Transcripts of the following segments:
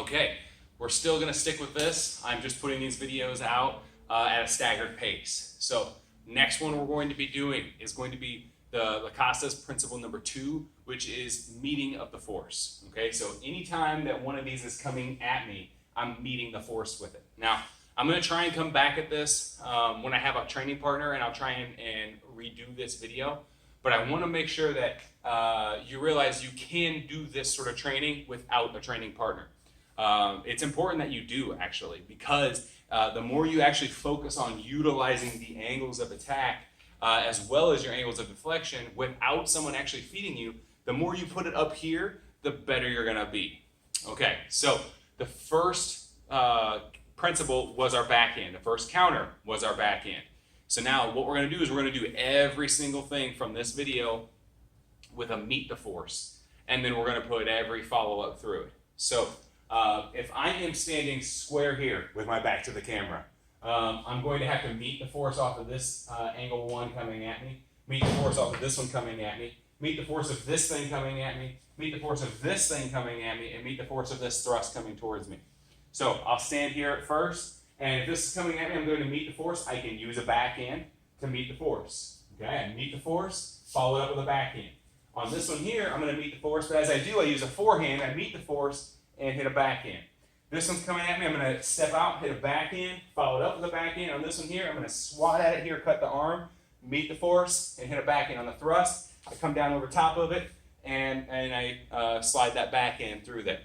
Okay, we're still gonna stick with this. I'm just putting these videos out at a staggered pace. So next one we're going to be doing is going to be the Lacoste's principle number 2, which is meeting of the force. Okay, so anytime that one of these is coming at me, I'm meeting the force with it. Now, I'm gonna try and come back at this when I have a training partner, and I'll try and redo this video. But I wanna make sure that you realize you can do this sort of training without a training partner. It's important that you do, actually, because the more you actually focus on utilizing the angles of attack as well as your angles of deflection without someone actually feeding you, the more you put it up here, the better you're gonna be. Okay, so the first principle was our backhand. The first counter was our backhand. So now what we're gonna do is we're gonna do every single thing from this video with a meet the force, and then we're gonna put every follow-up through it. So if I am standing square here with my back to the camera, I'm going to have to meet the force off of this angle 1 coming at me, meet the force off of this one coming at me, meet the force of this thing coming at me, meet the force of this thing coming at me, and meet the force of this thrust coming towards me. So I'll stand here at first, and if this is coming at me, I'm going to meet the force. I can use a backhand to meet the force. Okay, I meet the force, follow it up with a backhand. On this one here, I'm going to meet the force, but as I do, I use a forehand, I meet the force, and hit a backhand. This one's coming at me, I'm going to step out, hit a backhand, follow it up with a backhand. On this one here, I'm going to swat at it here, cut the arm, meet the force, and hit a backhand. On the thrust, I come down over top of it, and I slide that backhand through there.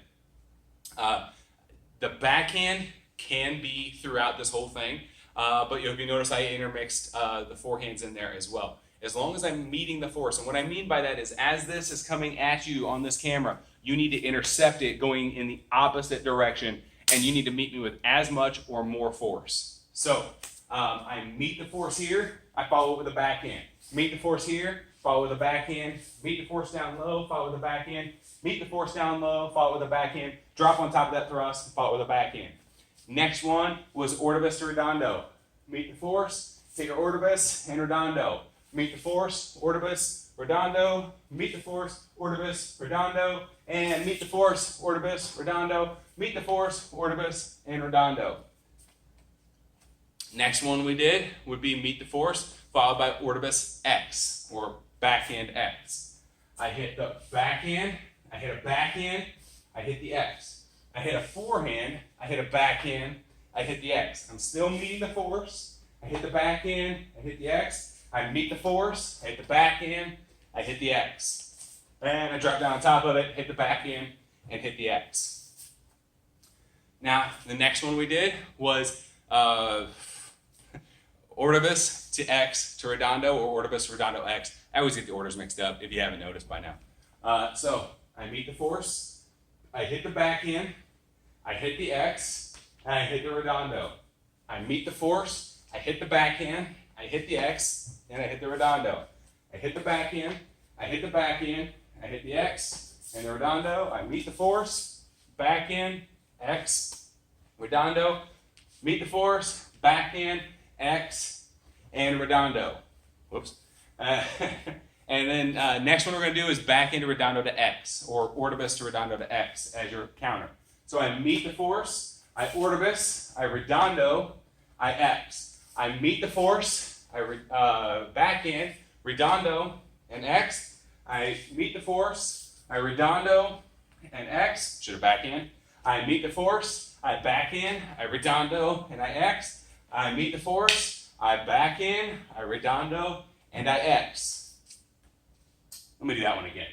The backhand can be throughout this whole thing, but if you notice, I intermixed the forehands in there as well. As long as I'm meeting the force, and what I mean by that is as this is coming at you on this camera, you need to intercept it going in the opposite direction, and you need to meet me with as much or more force. So I meet the force here, I follow it with a backhand. Meet the force here, follow with a backhand. Meet the force down low, follow with a backhand. Meet the force down low, follow with a backhand. Drop on top of that thrust, follow with a backhand. Next one was ortobus to redondo. Meet the force, hit your ortobus and redondo. Meet the force, ortobus, redondo, meet the force, ortobus, redondo, and meet the force, ortobus, redondo, meet the force, ortobus, and redondo. Next one we did would be meet the force, followed by ortobus X, or backhand X. I hit the backhand, I hit a backhand, I hit the X. I hit a forehand, I hit a backhand, I hit the X. I'm still meeting the force, I hit the backhand, I hit the X. I meet the force, I hit the backhand, I hit the X. And I drop down on top of it, hit the backhand, and hit the X. Now, the next one we did was ortobus to X to redondo, or ortobus redondo X. I always get the orders mixed up if you haven't noticed by now. So I meet the force, I hit the backhand, I hit the X, and I hit the redondo. I meet the force, I hit the backhand, I hit the X, and I hit the redondo. I hit the backhand, I hit the backhand, I hit the X, and the redondo. I meet the force, backhand, X, redondo, meet the force, backhand, X, and redondo. Whoops. And then next one we're going to do is backhand to redondo to X, or ortobus to redondo to X as your counter. So I meet the force, I ortobus, I redondo, I X. I meet the force, I backhand, redondo, and X. I meet the force, I redondo, and X. Should have backhand. I meet the force, I backhand, I redondo, and I X. I meet the force, I backhand, I redondo, and I X. Let me do that one again.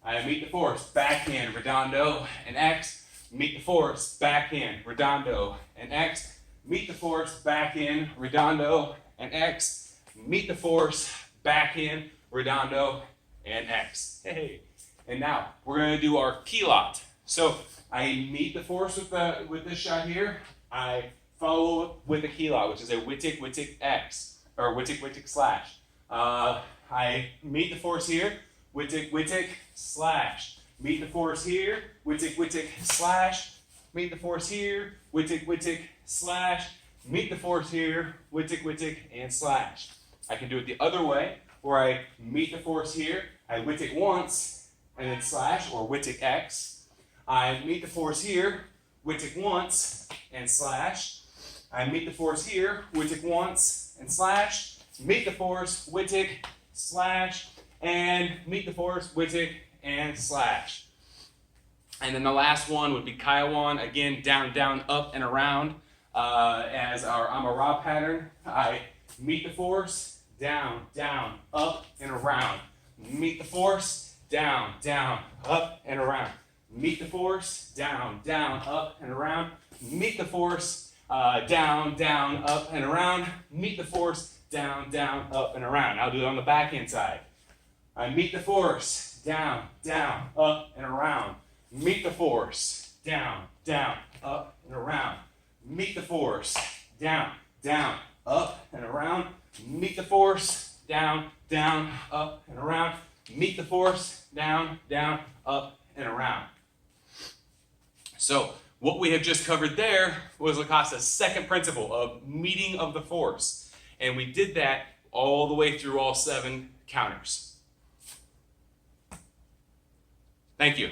I meet the force, backhand, redondo, and X. Meet the force, backhand, redondo, and X. Meet the force, backhand, redondo, and X. Meet the force, backhand, redondo, and X. Hey. And now we're going to do our key lot. So I meet the force with this shot here. I follow with a key lot, which is a Wittig X, or Wittig slash. I meet the force here, Wittig slash. Meet the force here, Wittig slash. Meet the force here, Wittig slash. Meet the force here, Wittig and slash. I can do it the other way, where I meet the force here, I Wittig once, and then slash, or Wittig X. I meet the force here, Wittig once, and slash. I meet the force here, Wittig once, and slash. Meet the force, Wittig, slash, and meet the force, Wittig, and slash. And then the last one would be Kaiwan, again, down, down, up, and around. As our Amara pattern, I meet the force, down, down, up, and around. Meet the force, down, down, up, and around. Meet the force, down, down, up, and around. Meet the force, down, down, up, and around. Meet the force, down, down, up, and around. I'll do it on the backhand side. I meet the force, down, down, up, and around. Meet the force, down, down, up, and around. Meet the force, down, down, up, and around. Meet the force, down, down, up, and around. Meet the force, down, down, up, and around. So what we have just covered there was Lacoste's second principle of meeting of the force. And we did that all the way through all 7 counters. Thank you.